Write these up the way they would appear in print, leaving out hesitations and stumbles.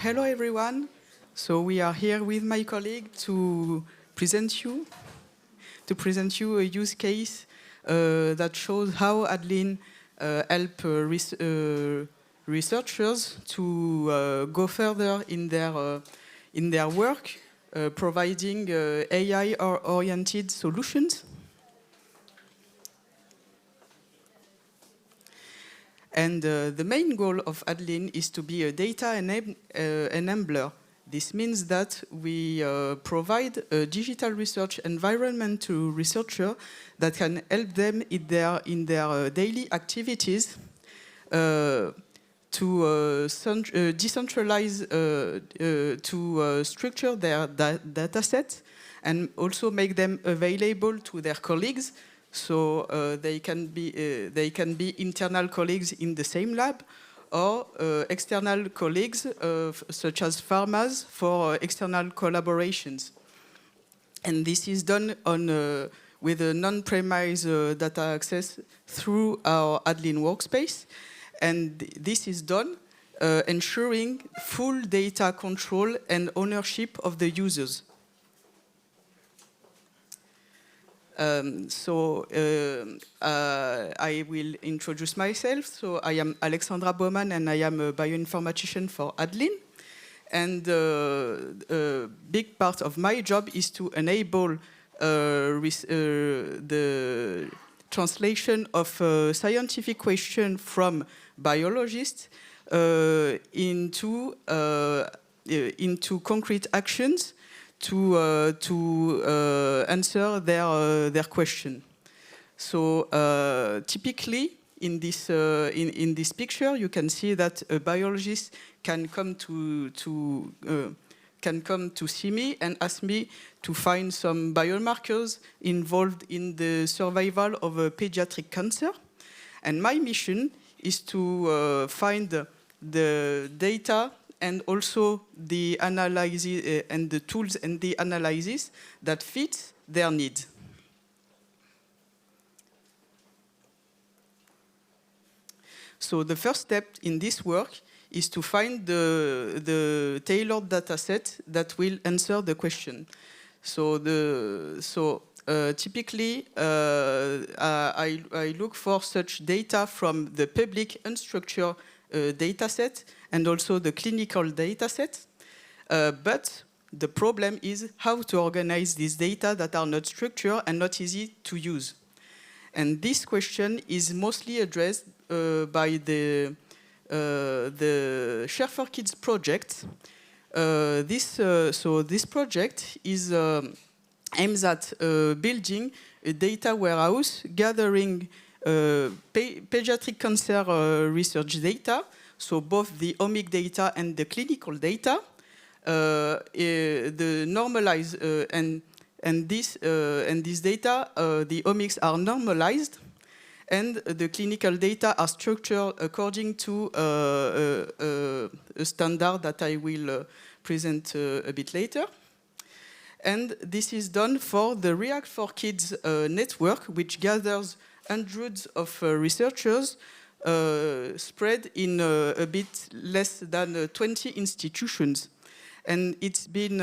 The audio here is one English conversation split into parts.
Hello everyone. So we are here with my colleague to present you a use case that shows how Adlin help researchers to go further in their work, providing AI-oriented solutions. And the main goal of Adlin is to be a data enabler. This means that we provide a digital research environment to researchers that can help them in their daily activities to decentralize, to structure their data sets, and also make them available to their colleagues. So they can be internal colleagues in the same lab, or external colleagues such as pharmas for external collaborations. And this is done with a non-premise data access through our Adlin workspace. And this is done ensuring full data control and ownership of the users. I will introduce myself. So I am Alexandra Bomane, and I am a bioinformatician for Adlin. And a big part of my job is to enable the translation of scientific questions from biologists into concrete actions to answer their question. So typically, in this picture, you can see that a biologist can come to see me and ask me to find some biomarkers involved in the survival of a pediatric cancer. And my mission is to find the data and also the analysis and the tools and the analysis that fit their needs. So the first step in this work is to find the tailored data set that will answer the question. So typically, I look for such data from the public unstructured data set and also the clinical data set. But the problem is how to organize these data that are not structured and not easy to use. And this question is mostly addressed by the Share4Kids project. This project is aims at building a data warehouse gathering pediatric cancer research data, so both the omic data and the clinical data, the normalized and this data, the omics are normalized, and the clinical data are structured according to a standard that I will present a bit later. And this is done for the React4Kids network, which gathers hundreds of researchers spread in a bit less than 20 institutions. And it's been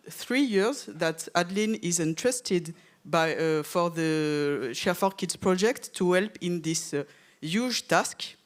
3 years that Adlin is entrusted for the Share4Kids project to help in this huge task.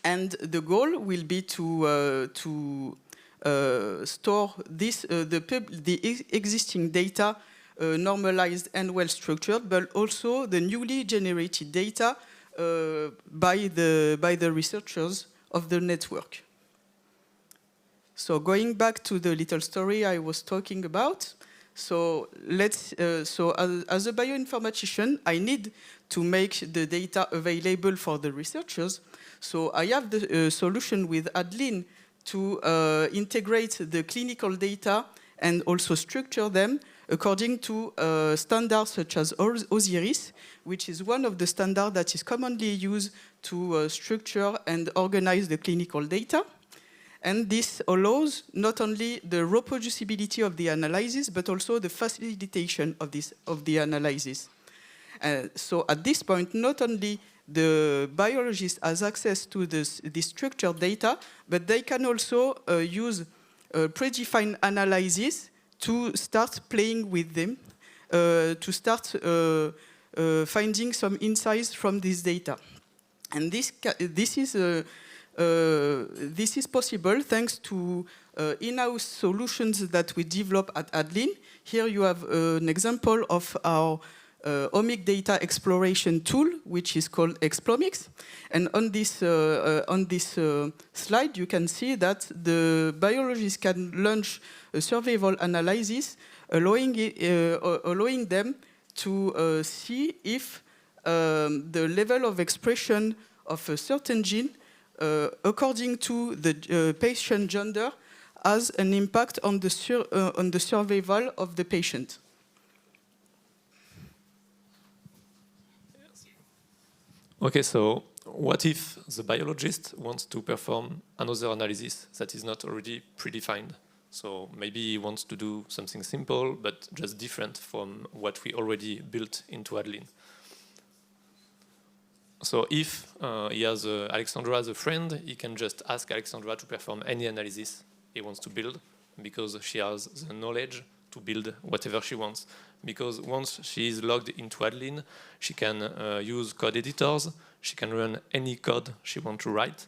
And the goal will be to store the existing data normalized and well structured, but also the newly generated data by the researchers of the network. So going back to the little story I was talking about, so as a bioinformatician, I need to make the data available for the researchers. So I have the solution with Adlin to integrate the clinical data and also structure them according to standards such as OSIRIS, which is one of the standards that is commonly used to structure and organize the clinical data. And this allows not only the reproducibility of the analysis, but also the facilitation of the analysis. So at this point, not only the biologist has access to this structured data, but they can also use predefined analysis to start playing with them, to start finding some insights from this data. And this is possible thanks to in-house solutions that we develop at Adlin. Here you have an example of our omic data exploration tool, which is called Explomics. And on this slide, you can see that the biologists can launch a survival analysis, allowing them to see if the level of expression of a certain gene, according to the patient gender, has an impact on the survival of the patient. Okay, so what if the biologist wants to perform another analysis that is not already predefined? So maybe he wants to do something simple, but just different from what we already built into Adlin. So if he has Alexandra as a friend, he can just ask Alexandra to perform any analysis he wants to build, because she has the knowledge to build whatever she wants. Because once she is logged into Adlin, she can use code editors, she can run any code she wants to write,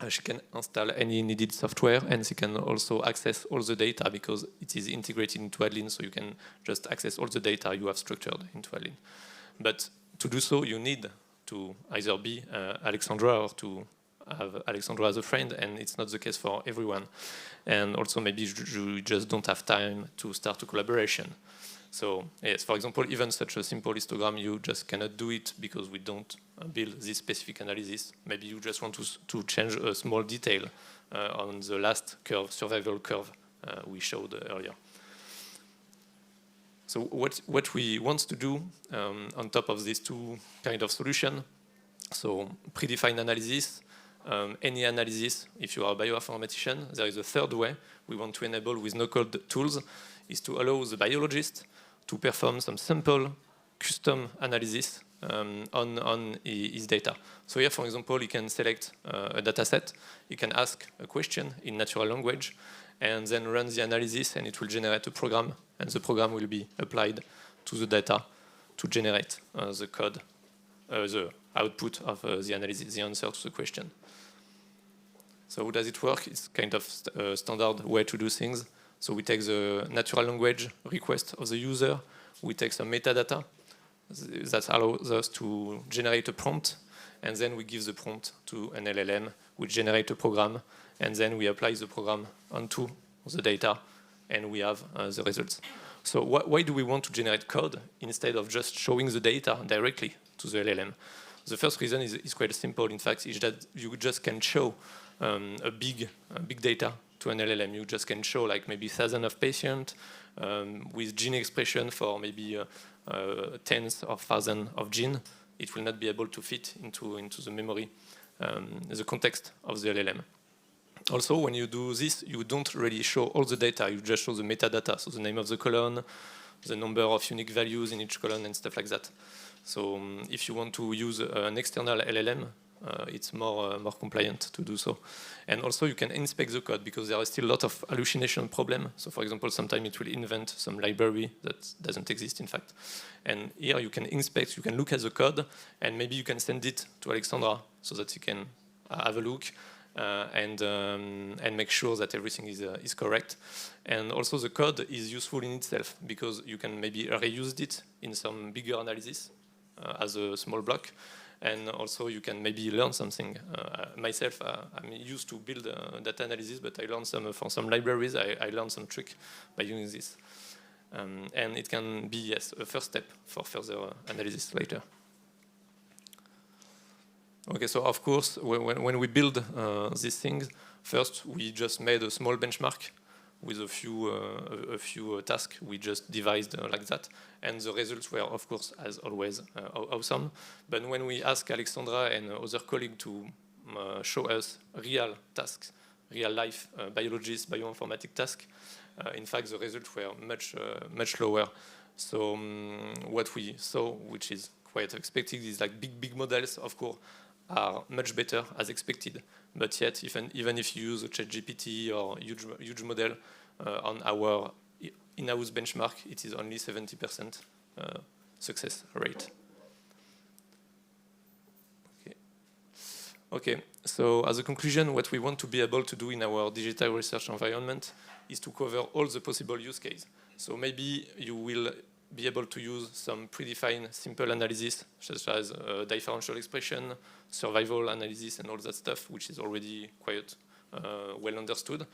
she can install any needed software, and she can also access all the data because it is integrated into Adlin, so you can just access all the data you have structured into Adlin. But to do so, you need to either be Alexandra or to have Alexandra as a friend, and it's not the case for everyone. And also maybe you just don't have time to start a collaboration. So yes, for example, even such a simple histogram, you just cannot do it because we don't build this specific analysis. Maybe you just want to change a small detail on the last curve, survival curve we showed earlier. So what we want to do on top of these two kind of solution, so predefined analysis, any analysis, if you are a bioinformatician, there is a third way we want to enable with no-code tools, is to allow the biologist to perform some simple custom analysis on his data. So here, for example, he can select a data set, he can ask a question in natural language, and then run the analysis, and it will generate a program, and the program will be applied to the data to generate the code, the output of the analysis, the answer to the question. So how does it work? It's kind of a standard way to do things. So we take the natural language request of the user, we take some metadata that allows us to generate a prompt, and then we give the prompt to an LLM, which generates a program, and then we apply the program onto the data, and we have the results. So why do we want to generate code instead of just showing the data directly to the LLM? The first reason is quite simple, in fact, is that you just can show a big data to an LLM. You just can show like maybe thousands of patients with gene expression for maybe tens of thousands of genes. It will not be able to fit into the memory, the context of the LLM. Also, when you do this, you don't really show all the data, you just show the metadata, so the name of the column, the number of unique values in each column and stuff like that. So if you want to use an external LLM, it's more compliant to do so. And also you can inspect the code because there are still a lot of hallucination problem. So for example, sometimes it will invent some library that doesn't exist in fact. And here you can inspect, you can look at the code, and maybe you can send it to Alexandra so that you can have a look and make sure that everything is correct. And also the code is useful in itself because you can maybe reuse it in some bigger analysis as a small block. And also you can maybe learn something. Myself, I'm used to build data analysis, but I learned from some libraries, I learned some trick by using this. And it can be, yes, a first step for further analysis later. Okay, so of course, when we build these things, first we just made a small benchmark with a few tasks we just devised like that, and the results were, of course, as always, awesome. But when we asked Alexandra and other colleagues to show us real tasks, real life biologist, bioinformatic tasks, in fact, the results were much lower. So what we saw, which is quite expected is like big models, of course, are much better as expected. But yet, even if you use a ChatGPT or huge model on our in-house benchmark, it is only 70% success rate. Okay, so as a conclusion, what we want to be able to do in our digital research environment is to cover all the possible use cases. So maybe you will be able to use some predefined simple analysis, such as differential expression, survival analysis, and all that stuff, which is already quite well understood.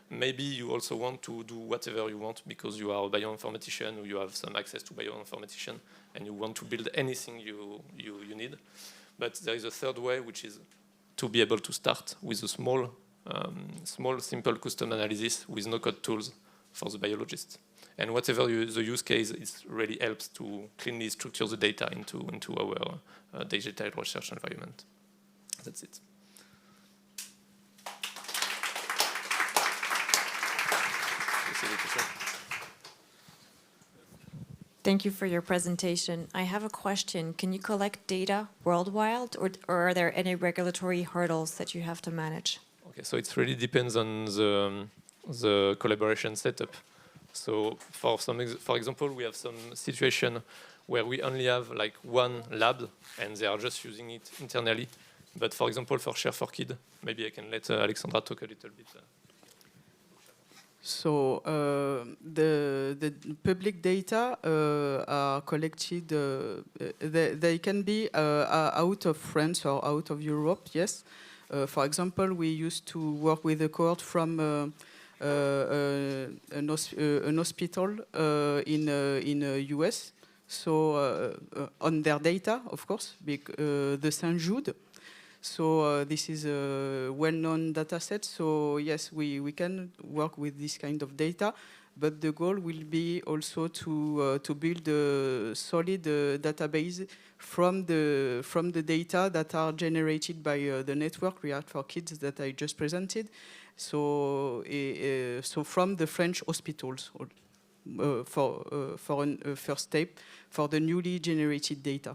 Maybe you also want to do whatever you want because you are a bioinformatician or you have some access to bioinformatician and you want to build anything you need. But there is a third way, which is to be able to start with a small, simple custom analysis with no-code tools for the biologist. And whatever the use case, it really helps to cleanly structure the data into our digital research environment. That's it. Thank you for your presentation. I have a question. Can you collect data worldwide, or are there any regulatory hurdles that you have to manage? Okay, so it really depends on the collaboration setup. So for example, we have some situation where we only have like one lab and they are just using it internally. But for example, for Share4Kid, maybe I can let Alexandra talk a little bit. So the public data are collected. They can be out of France or out of Europe. Yes. For example, we used to work with a cohort from an hospital in US. So on their data, of course, the Saint Jude. So this is a well-known data set. So yes, we can work with this kind of data, but the goal will be also to build a solid database from the data that are generated by the network React4Kids that I just presented. So so from the French hospitals for a first step for the newly generated data.